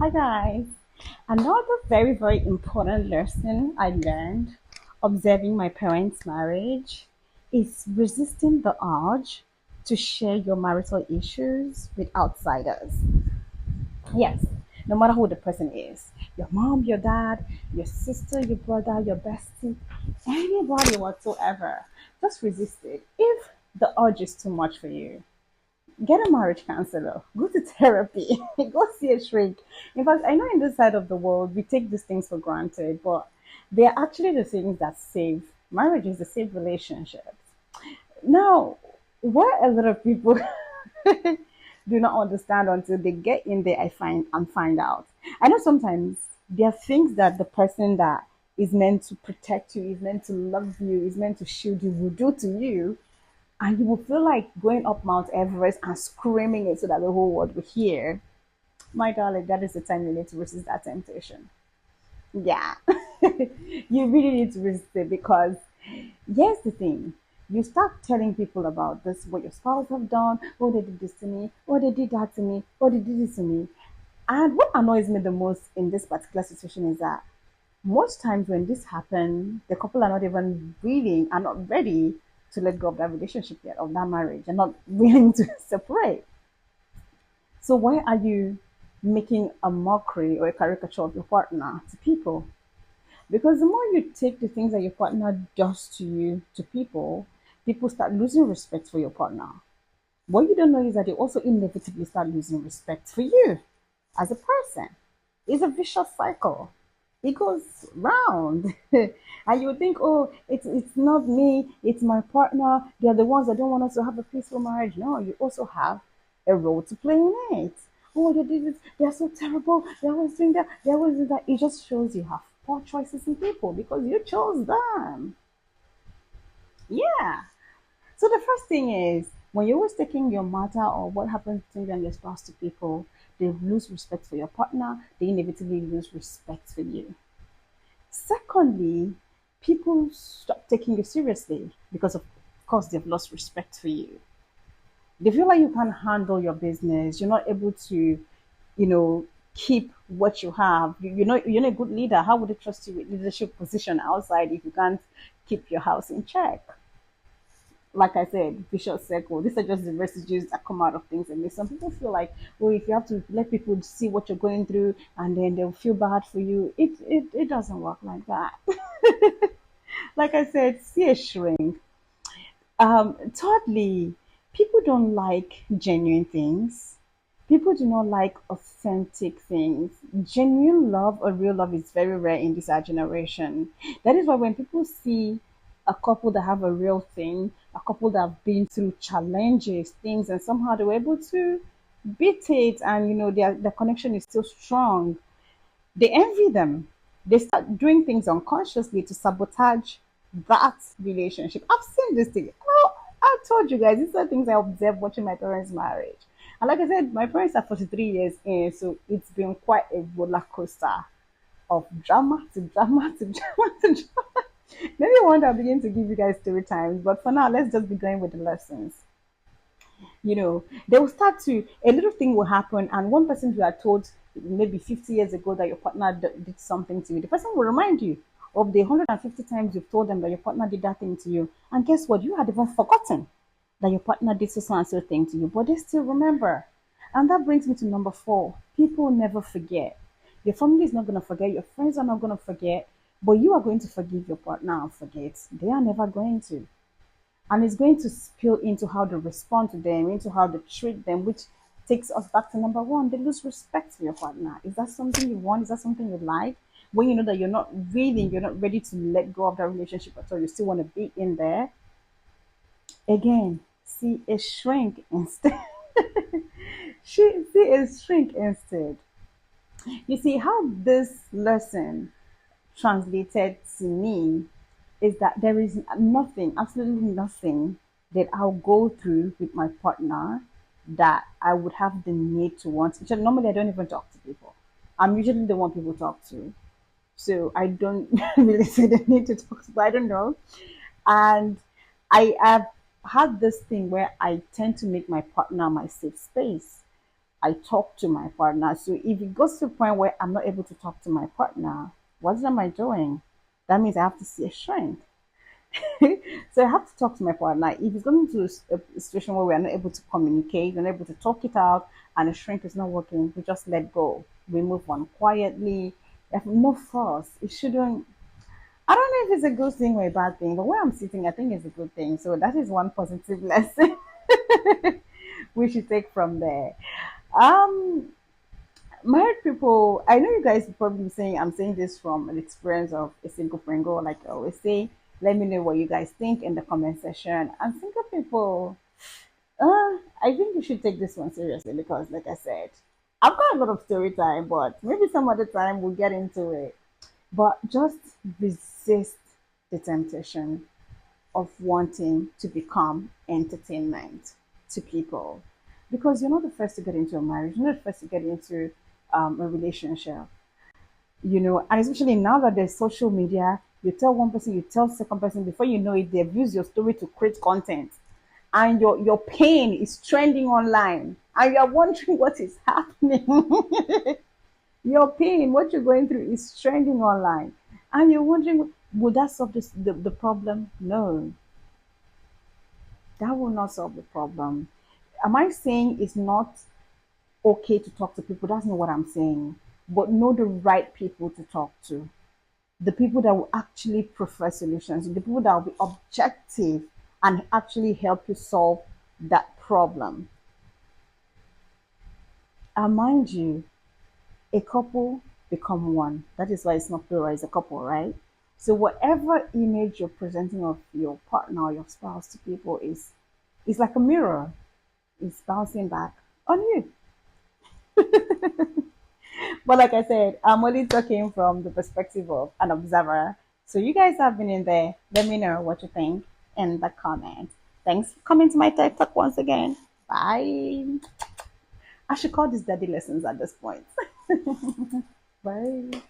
Hi guys. Another very, very important lesson I learned observing my parents' marriage is resisting the urge to share your marital issues with outsiders. Yes, no matter who the person is, your mom, your dad, your sister, your brother, your bestie, anybody whatsoever, just resist it. If the urge is too much for you, get a marriage counselor, go to therapy, go see a shrink. In fact, I know in this side of the world we take these things for granted, but they're actually the things that save marriages, that save relationships. Now, what a lot of people do not understand until they get in there, I find out. I know sometimes there are things that the person that is meant to protect you, is meant to love you, is meant to shield you will do to you, and you will feel like going up Mount Everest and screaming it so that the whole world will hear. My darling, that is the time you need to resist that temptation. Yeah. You really need to resist it because here's the thing. You start telling people about this, what your spouse have done, oh, they did this to me, oh, they did that to me, oh, they did this to me. And what annoys me the most in this particular situation is that most times when this happens, the couple are not even willing, are not ready to let go of that relationship yet, of that marriage, and not willing to separate. So why are you making a mockery or a caricature of your partner to people? Because the more you take the things that your partner does to you to people, people start losing respect for your partner. What you don't know is that they also inevitably start losing respect for you as a person. It's a vicious cycle. It goes round. And you think, oh, it's not me, it's my partner. They're the ones that don't want us to have a peaceful marriage. No, you also have a role to play in it. Oh, they did it, they're so terrible, they're always doing that, they're always doing that. It just shows you have poor choices in people because you chose them. Yeah. So the first thing is when you're always taking your matter or what happens between you and your spouse to people, they lose respect for your partner, they inevitably lose respect for you. Secondly, people stop taking you seriously because of course they've lost respect for you. They feel like you can't handle your business, you're not able to, you know, keep what you have. You're not a good leader. How would they trust you with leadership position outside if you can't keep your house in check? Like I said, vicious circle. These are just the residues that come out of things. And some people feel like, well, if you have to let people see what you're going through and then they'll feel bad for you, it doesn't work like that. Like I said, see a shrink. Thirdly, people don't like genuine things. People do not like authentic things. Genuine love or real love is very rare in this our generation. That is why when people see a couple that have a real thing, a couple that have been through challenges, things, and somehow they were able to beat it, and their connection is still strong, they envy them. They start doing things unconsciously to sabotage that relationship. I've seen this thing. Oh, I told you guys, these are things I observed watching my parents' marriage. And like I said, my parents are 43 years in, so it's been quite a roller coaster of drama to drama to drama to drama. Maybe one day I'll begin to give you guys story times, but for now, let's just be going with the lessons. They will start to, a little thing will happen, and one person you are told maybe 50 years ago that your partner did something to you, the person will remind you of the 150 times you've told them that your partner did that thing to you. And guess what? You had even forgotten that your partner did so and so thing to you, but they still remember. And that brings me to number four. People never forget. Your family is not going to forget, your friends are not going to forget, but you are going to forgive your partner and forget. They are never going to, and it's going to spill into how they respond to them, into how they treat them, which takes us back to number one. They lose respect for your partner. Is that something you want? Is that something you like? When you know that you're not ready to let go of that relationship at all, you still want to be in there. Again, see a shrink instead. See a shrink instead. You see how this lesson translated to me is that there is nothing, absolutely nothing that I'll go through with my partner that I would have the need to want. Normally, I don't even talk to people. I'm usually the one people talk to. So I don't really see the need to talk to, but I don't know. And I have had this thing where I tend to make my partner my safe space. I talk to my partner. So if it goes to a point where I'm not able to talk to my partner, what am I doing? That means I have to see a shrink. So I have to talk to my partner. If it's going to a situation where we are not able to communicate, we're not able to talk it out, and the shrink is not working, we just let go. We move on quietly. If no force. It shouldn't. I don't know if it's a good thing or a bad thing, but where I'm sitting, I think it's a good thing. So that is one positive lesson we should take from there. Um, Married people, I know you guys are probably saying I'm saying this from an experience of a single pringle, like I always say. Let me know what you guys think in the comment section. And single people, I think you should take this one seriously because, like I said, I've got a lot of story time, but maybe some other time we'll get into it. But just resist the temptation of wanting to become entertainment to people because you're not the first to get into a marriage, you're not the first to get into a relationship, and especially now that there's social media, you tell one person, you tell second person, before you know it, they've used your story to create content, and your pain is trending online, and you're wondering what is happening. Your pain, what you're going through, is trending online, and you're wondering, will that solve the problem? No, that will not solve the problem. Am I saying it's not okay to talk to people? That's not what I'm saying. But know the right people to talk to. The people that will actually prefer solutions, the people that will be objective and actually help you solve that problem. And mind you, a couple become one. That is why it's not plural, it's a couple, right? So whatever image you're presenting of your partner or your spouse to people is like a mirror. It's bouncing back on you. But like I said, I'm only talking from the perspective of an observer. So you guys have been in there. Let me know what you think in the comments. Thanks for coming to my TED Talk once again. Bye. I should call this daddy lessons at this point. Bye.